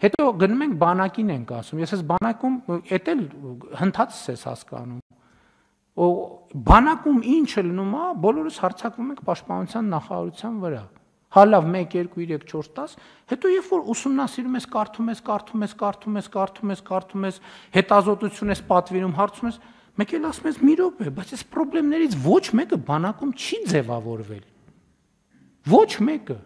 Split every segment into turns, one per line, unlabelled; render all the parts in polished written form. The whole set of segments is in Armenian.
Հետո գնում ենք բանակին ենք ասում, ես այս բանակում էդ էլ հնդածս ես հասկանում։ Բանակում ինչը լինում է, բոլորս հարձակվում ենք պաշտպանության նախարարության վրա։ Հա լավ 1 2 3 4 10, հետո երբ որ ուսումնասիրում ես, կարդում ես, հետազոտություն ես պատվիրում, հարցում ես, մեկ էլ ասում ես մի րոպե, բայց այս խնդիրներից ոչ մեկը բանակում չի ձևավորվել։ Ոչ մեկը։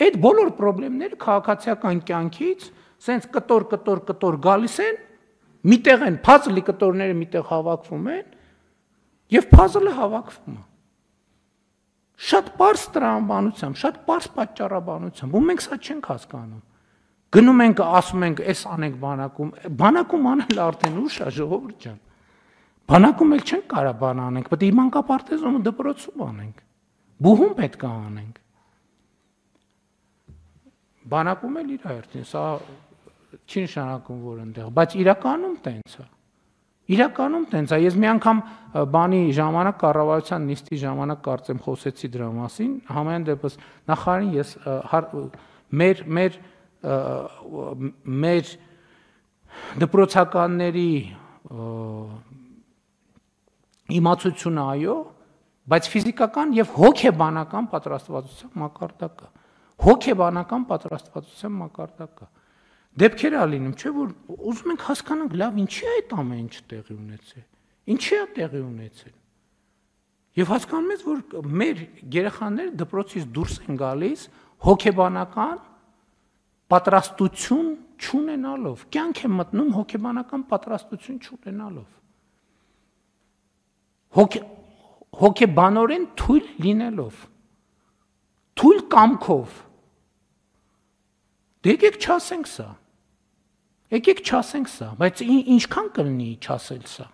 Այդ բոլոր խնդիրները քաղաքացիական կյանքից սենց կտոր գալիս են, միտեղ են փազլի կտորները միտեղ հավաքվում են, եւ փազլը հավաքվում է։ Շատ པարզ տրամաբանությամբ, շատ པարզ պատճառաբանությամբ, ու մենք սա չենք հասկանում։ Գնում ենք, ասում ենք, այս անենք բանակում անել արդեն ուշ է, ժողովուրդ ջան։ Բանակում էլ չենք կարող բան անենք, պետք է մանկապարտեզում ու դպրոցում անենք։ Բուհում պետք է անենք։ Բանակում էլ իր հերթին, սա չի նշանակում, որ այնտեղ, բայց իրականում տենց է։ Իրականում տենց է, ես մի անգամ բանի ժամանակ կառավարության նիստի ժամանակ կարծեմ խոսեցի դրա մասին, համենայն դեպս նախարարին ես մեր դպրոցականների իմացությունը այո, բայց ֆիզիկական եւ հոգեբանական պատրաստվածության մակարդակը, հոգեբանական պատրաստվածության մակարդակը։ Դեպքեր ա լինում, չէ՞ որ ուզում ենք հասկանանք, լավ, ինչի է այդ ամեն ինչը տեղի ունեցել։ Ինչի է տեղի ունեցել։ Եվ հասկանում ես, որ մեր երեխաները դպրոցից դուրս են գալիս հոգեբանական պատրաստություն չունենալով, կյանք են մտնում հոգեբանական պատրաստություն չունենալով։ Հոգեբանորեն թույլ լինելով, թույլ կամքով։ Դե եկեք չասենք սա։ Եկեք չասենք սա, բայց ինչքան կլինի չասել սա։